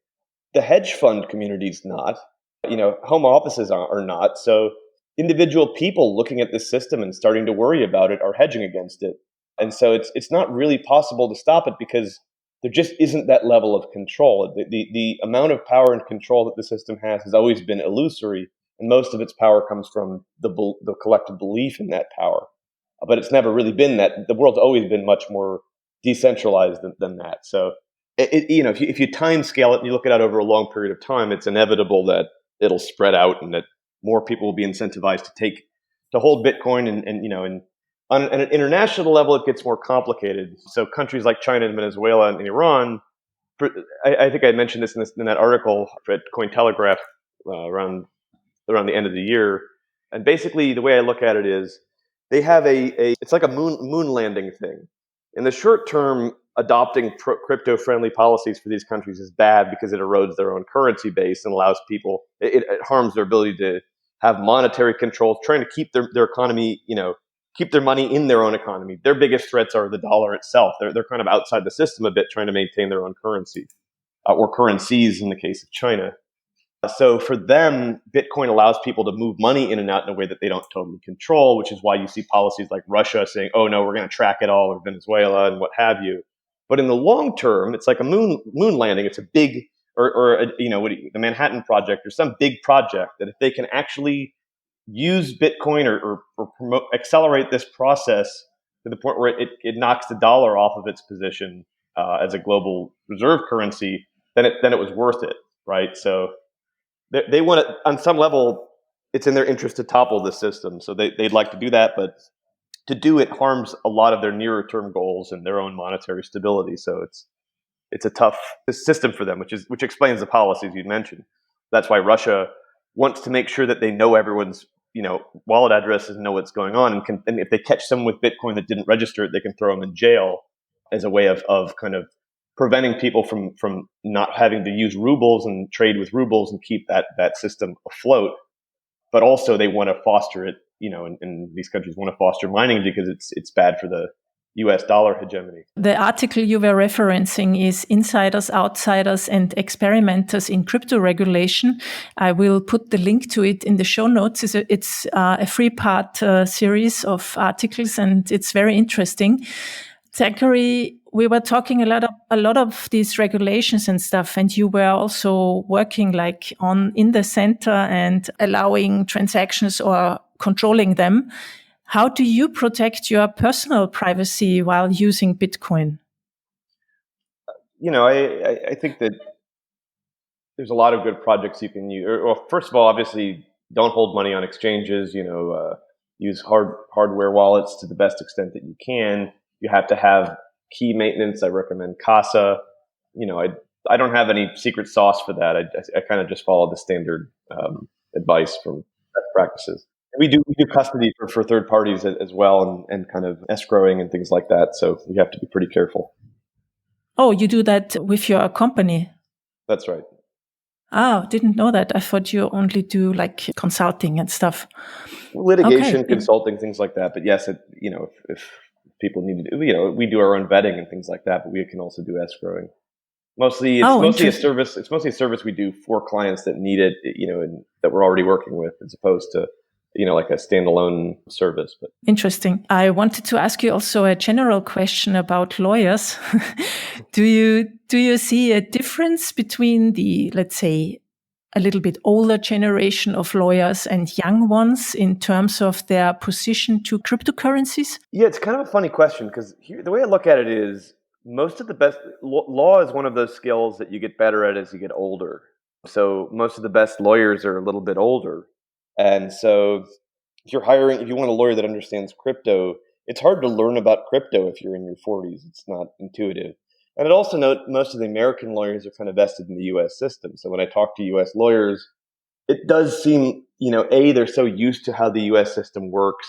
The hedge fund community's not. Home offices are not. So individual people looking at this system and starting to worry about it are hedging against it. And so it's not really possible to stop it because there just isn't that level of control. The amount of power and control that the system has always been illusory, and most of its power comes from the collective belief in that power. But it's never really been that. The world's always been much more decentralized than that. So, if you time scale it and you look at it over a long period of time, it's inevitable that it'll spread out and that more people will be incentivized to hold Bitcoin. And on an international level, it gets more complicated. So countries like China and Venezuela and Iran, I think I mentioned this in that article at Cointelegraph around the end of the year. And basically, the way I look at it is they have it's like a moon landing thing. In the short term, adopting crypto-friendly policies for these countries is bad because it erodes their own currency base and allows people, it harms their ability to have monetary control, trying to keep their economy, keep their money in their own economy. Their biggest threats are the dollar itself. They're kind of outside the system a bit, trying to maintain their own currency or currencies in the case of China. So for them, Bitcoin allows people to move money in and out in a way that they don't totally control, which is why you see policies like Russia saying, oh, no, we're going to track it all, or Venezuela and what have you. But in the long term, it's like a moon landing. It's a big, the Manhattan Project or some big project that if they can actually use Bitcoin or accelerate this process to the point where it knocks the dollar off of its position as a global reserve currency, then it was worth it, right? So they want to, on some level, it's in their interest to topple the system. So they'd like to do that, but to do it harms a lot of their nearer term goals and their own monetary stability. So it's a tough system for them, which explains the policies you mentioned. That's why Russia wants to make sure that they know everyone's wallet addresses and know what's going on, and if they catch someone with Bitcoin that didn't register it, they can throw them in jail as a way of kind of preventing people from not having to use rubles and trade with rubles and keep that system afloat. But also they want to foster it, and these countries want to foster mining because it's bad for the US dollar hegemony. The article you were referencing is Insiders, Outsiders and Experimenters in Crypto Regulation. I will put the link to it in the show notes. It's a 3-part series of articles, and it's very interesting. Zachary, we were talking a lot of these regulations and stuff, and you were also working in the center and allowing transactions or controlling them. How do you protect your personal privacy while using Bitcoin? I think that there's a lot of good projects you can use. Well, first of all, obviously, don't hold money on exchanges. Use hardware wallets to the best extent that you can. You have to have key maintenance. I recommend Casa. I don't have any secret sauce for that. I kind of just follow the standard advice from best practices. We do custody for third parties as well, and kind of escrowing and things like that. So you have to be pretty careful. Oh, you do that with your company? That's right. Oh, didn't know that. I thought you only do consulting and stuff. Litigation, consulting, things like that. But yes, if people need to do, we do our own vetting and things like that, but we can also do escrowing. Mostly a service. It's mostly a service we do for clients that need it, and that we're already working with, as opposed to, like a standalone service. But interesting. I wanted to ask you also a general question about lawyers. Do you see a difference between the, let's say, a little bit older generation of lawyers and young ones in terms of their position to cryptocurrencies? Yeah, it's kind of a funny question because the way I look at it is most of the best law is one of those skills that you get better at as you get older. So most of the best lawyers are a little bit older. And so if you want a lawyer that understands crypto, it's hard to learn about crypto if you're in your 40s. It's not intuitive. And I'd also note most of the American lawyers are kind of vested in the US system. So when I talk to US lawyers, it does seem, A, they're so used to how the US system works,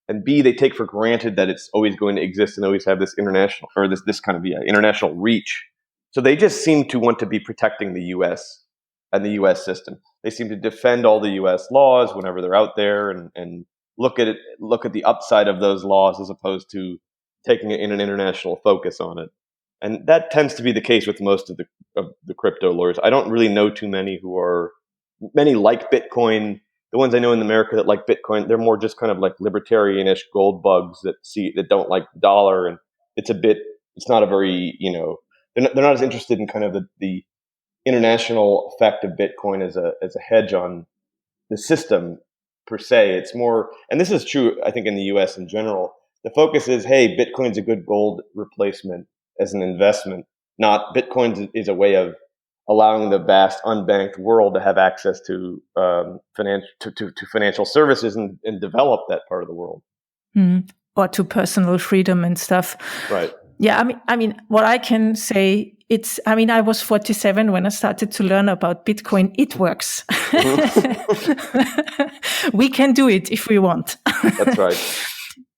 and B, they take for granted that it's always going to exist and always have this international or this kind of international reach. So they just seem to want to be protecting the US and the US system. They seem to defend all the US laws whenever they're out there and look at the upside of those laws as opposed to taking it in an international focus on it. And that tends to be the case with most of the crypto lawyers. I don't really know too many many like Bitcoin. The ones I know in America that like Bitcoin, they're more just kind of like libertarianish gold bugs that don't like the dollar, and it's not a very they're not as interested in kind of the international effect of Bitcoin as a hedge on the system per se. It's more, and this is true, I think, in the U.S. in general. The focus is, hey, Bitcoin's a good gold replacement as an investment. Not Bitcoin is a way of allowing the vast unbanked world to have access to financial services and develop that part of the world. Or to personal freedom and stuff. Right. Yeah, I mean, what I can say, I was 47 when I started to learn about Bitcoin. It works. We can do it if we want. That's right.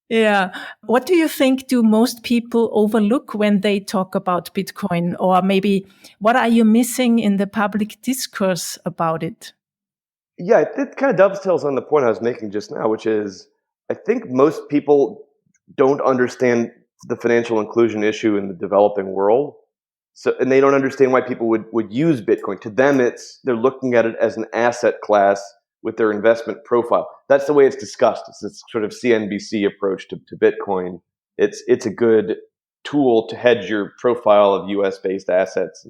Yeah. What do you think do most people overlook when they talk about Bitcoin? Or maybe what are you missing in the public discourse about it? Yeah, it kind of dovetails on the point I was making just now, which is I think most people don't understand the financial inclusion issue in the developing world. So, and they don't understand why people would use Bitcoin. To them, they're looking at it as an asset class with their investment profile. That's the way it's discussed. It's this sort of CNBC approach to Bitcoin. It's a good tool to hedge your profile of U.S. based assets,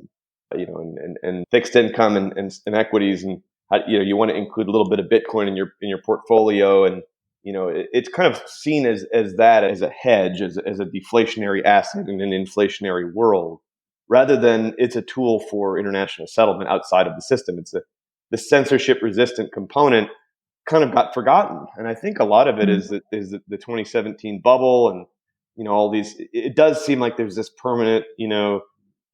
and fixed income and equities, and you want to include a little bit of Bitcoin in your portfolio, and it's kind of seen as a hedge, as a deflationary asset in an inflationary world, rather than it's a tool for international settlement outside of the system. The censorship resistant component kind of got forgotten, and I think a lot of it is the 2017 bubble, and all these. It does seem like there's this permanent,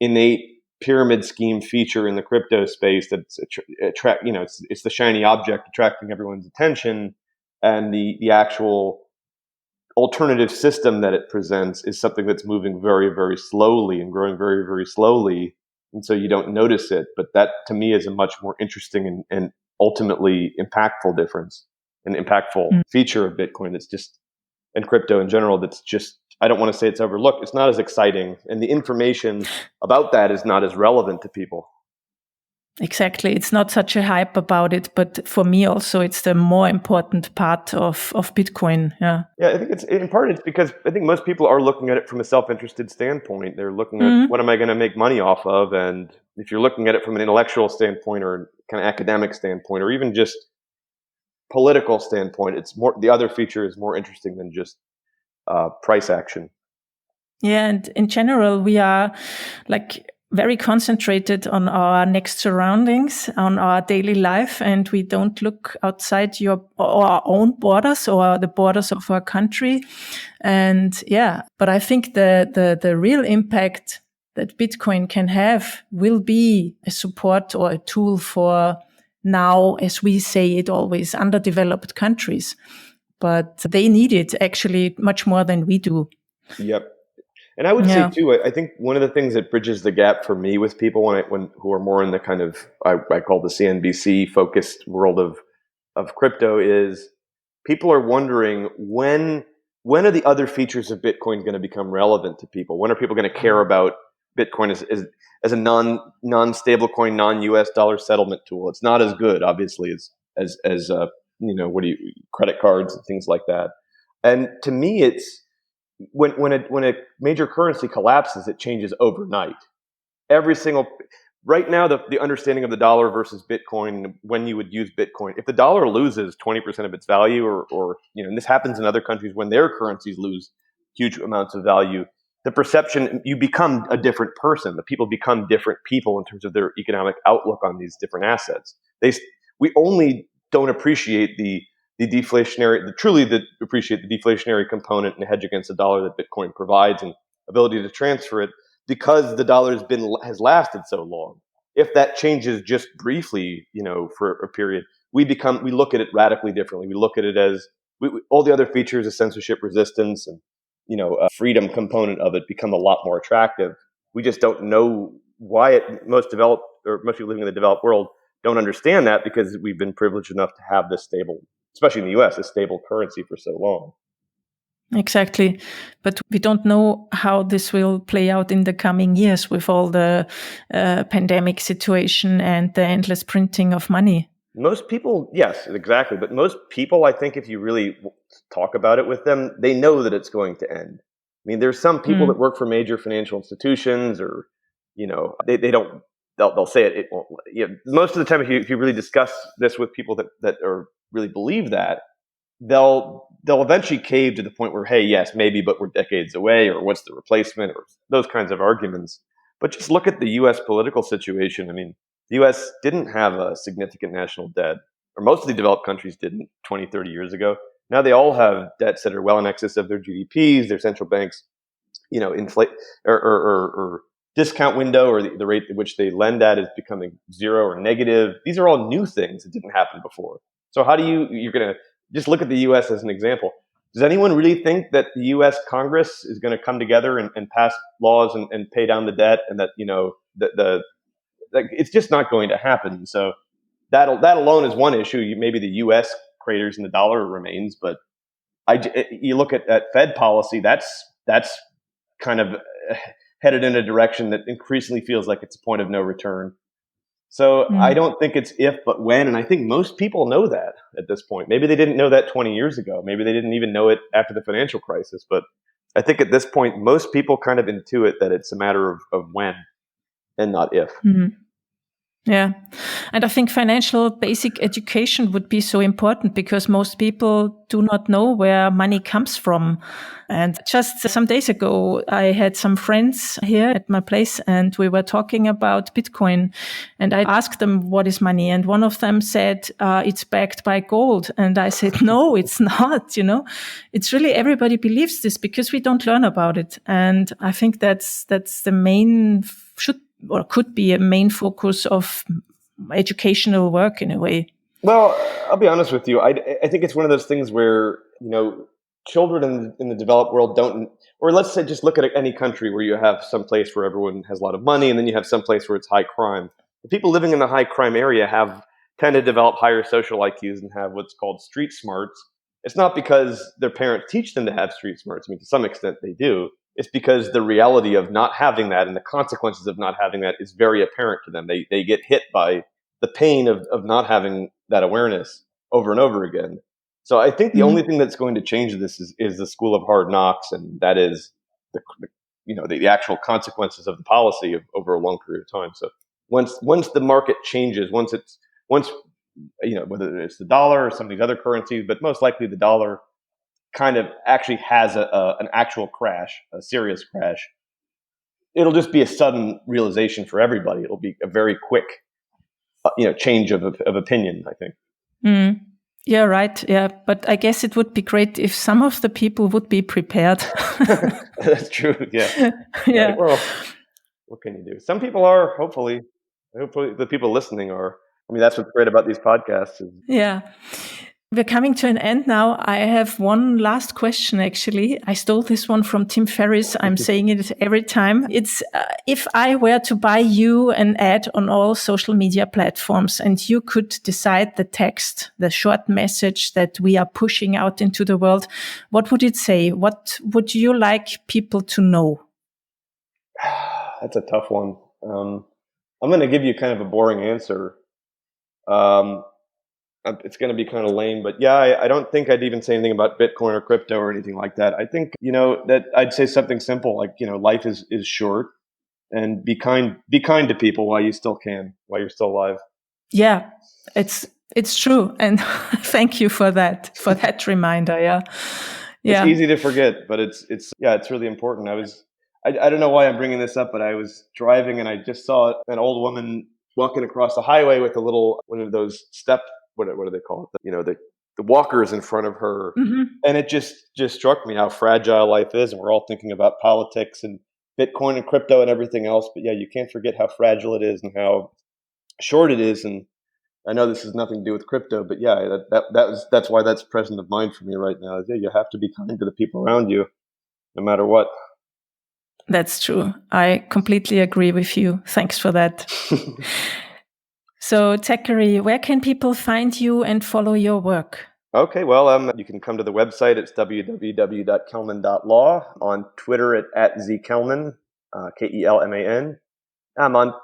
innate pyramid scheme feature in the crypto space that's it's the shiny object attracting everyone's attention, and the actual alternative system that it presents is something that's moving very, very slowly and growing very, very slowly. And so you don't notice it. But that, to me, is a much more interesting and ultimately impactful difference, an impactful feature of Bitcoin and crypto in general, that's just, I don't want to say it's overlooked. It's not as exciting. And the information about that is not as relevant to people. Exactly. It's not such a hype about it, but for me also, it's the more important part of Bitcoin. Yeah. Yeah, I think it's because I think most people are looking at it from a self-interested standpoint. They're looking at what am I going to make money off of? And if you're looking at it from an intellectual standpoint or kind of academic standpoint, or even just political standpoint, the other feature is more interesting than just price action. Yeah. And in general, we are very concentrated on our next surroundings, on our daily life, and we don't look outside our own borders or the borders of our country. And yeah, but I think the real impact that Bitcoin can have will be a support or a tool for now, as we say it always, underdeveloped countries. But they need it actually much more than we do. Yep. And I would say too, I think one of the things that bridges the gap for me with people who are more in the kind of I call the CNBC focused world of crypto is people are wondering when are the other features of Bitcoin going to become relevant to people? When are people going to care about Bitcoin as a non-stable coin, non-US dollar settlement tool? It's not as good, obviously, as credit cards and things like that. And to me, it's when a major currency collapses, it changes overnight. right now, the understanding of the dollar versus Bitcoin, when you would use Bitcoin, if the dollar loses 20% of its value, or and this happens in other countries when their currencies lose huge amounts of value, the perception, you become a different person. The people become different people in terms of their economic outlook on these different assets. We only don't appreciate the appreciate the deflationary component and hedge against the dollar that Bitcoin provides, and ability to transfer it, because the dollar has lasted so long. If that changes just briefly, for a period, we look at it radically differently. We look at it as all the other features of censorship resistance and freedom component of it become a lot more attractive. We just don't know why most people living in the developed world don't understand that, because we've been privileged enough to have this stable, especially in the US, a stable currency for so long. Exactly. But we don't know how this will play out in the coming years with all the pandemic situation and the endless printing of money. Most people, yes, exactly. But most people, I think, if you really talk about it with them, they know that it's going to end. I mean, there's some people that work for major financial institutions, or, they don't, they'll say it won't. Most of the time, if you really discuss this with people that are really believe that, they'll eventually cave to the point where, hey, yes, maybe, but we're decades away, or what's the replacement, or those kinds of arguments. But just look at the U.S. political situation. I mean, the U.S. didn't have a significant national debt, or most of the developed countries didn't 20, 30 years ago. Now they all have debts that are well in excess of their GDPs, their central banks, inflate or discount window, or the rate at which they lend at is becoming zero or negative. These are all new things that didn't happen before. So how do you're going to just look at the U.S. as an example? Does anyone really think that the U.S. Congress is going to come together and pass laws and pay down the debt, and that it's just not going to happen? So that alone is one issue. Maybe the U.S. craters and the dollar remains, but you look at Fed policy. That's kind of headed in a direction that increasingly feels like it's a point of no return. So I don't think it's if, but when. And I think most people know that at this point. Maybe they didn't know that 20 years ago. Maybe they didn't even know it after the financial crisis. But I think at this point, most people kind of intuit that it's a matter of when and not if. Mm-hmm. Yeah. And I think financial basic education would be so important, because most people do not know where money comes from. And just some days ago, I had some friends here at my place, and we were talking about Bitcoin. And I asked them, what is money? And one of them said, it's backed by gold. And I said, no, it's not. It's really, everybody believes this because we don't learn about it. And I think that's the main, could be a main focus of educational work in a way. Well, I'll be honest with you. I think it's one of those things where, children in the developed world don't, or let's say just look at any country where you have some place where everyone has a lot of money, and then you have some place where it's high crime. The people living in the high crime area tend to develop higher social IQs and have what's called street smarts. It's not because their parents teach them to have street smarts. I mean, to some extent they do. It's because the reality of not having that and the consequences of not having that is very apparent to them. They get hit by the pain of not having that awareness over and over again. So I think the only thing that's going to change this is the school of hard knocks, and that is the actual consequences of the policy over a long period of time. So once the market changes, once whether it's the dollar or some of these other currencies, but most likely the dollar kind of actually has an actual crash, a serious crash, it'll just be a sudden realization for everybody. It'll be a very quick, change of opinion, I think. Yeah, right. Yeah. But I guess it would be great if some of the people would be prepared. That's true. Yeah. Yeah. Right. Well, what can you do? Some people are, hopefully the people listening are. I mean, that's what's great about these podcasts. Yeah. We're coming to an end now. I have one last question, actually. I stole this one from Tim Ferriss. I'm saying it every time. It's if I were to buy you an ad on all social media platforms, and you could decide the text, the short message that we are pushing out into the world, what would it say? What would you like people to know? That's a tough one. I'm going to give you kind of a boring answer. It's going to be kind of lame, but yeah, I don't think I'd even say anything about Bitcoin or crypto or anything like that. I think, that I'd say something simple like, life is short. and be kind to people while you still can, while you're still alive. Yeah, it's true. And thank you for that reminder. Yeah. It's easy to forget, but it's really important. I don't know why I'm bringing this up, but I was driving and I just saw an old woman walking across the highway with a little, one of those what do they call it? The walkers in front of her. Mm-hmm. And it just struck me how fragile life is. And we're all thinking about politics and Bitcoin and crypto and everything else. But yeah, you can't forget how fragile it is and how short it is. And I know this has nothing to do with crypto, but yeah, that's why that's present of mind for me right now. Is, yeah, you have to be kind to the people around you, no matter what. That's true. I completely agree with you. Thanks for that. So, Zachary, where can people find you and follow your work? Okay, well, you can come to the website. It's www.kelman.law. On Twitter at @zkelman, Kelman. I'm on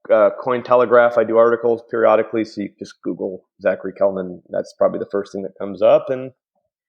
Cointelegraph. I do articles periodically, so you just Google Zachary Kelman. That's probably the first thing that comes up. And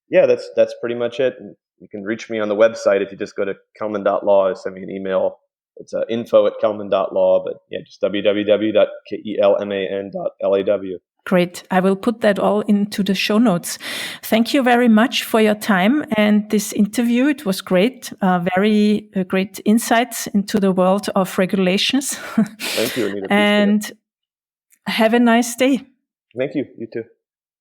yeah, that's pretty much it. And you can reach me on the website if you just go to kelman.law, send me an email. It's info@kelman.law, but yeah, just www.kelman.law. Great. I will put that all into the show notes. Thank you very much for your time and this interview. It was great. Very great insights into the world of regulations. Thank you, Anita. And have a nice day. Thank you. You too.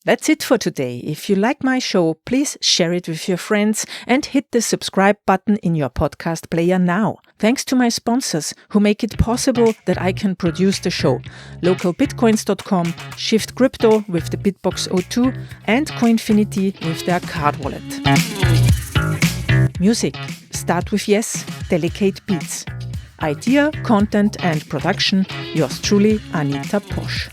That's it for today. If you like my show, please share it with your friends and hit the subscribe button in your podcast player now. Thanks to my sponsors who make it possible that I can produce the show. Localbitcoins.com, Shift Crypto with the Bitbox 02 and Coinfinity with their card wallet. Music. Start with Yes, Delicate Beats. Idea, content and production. Yours truly, Anita Posch.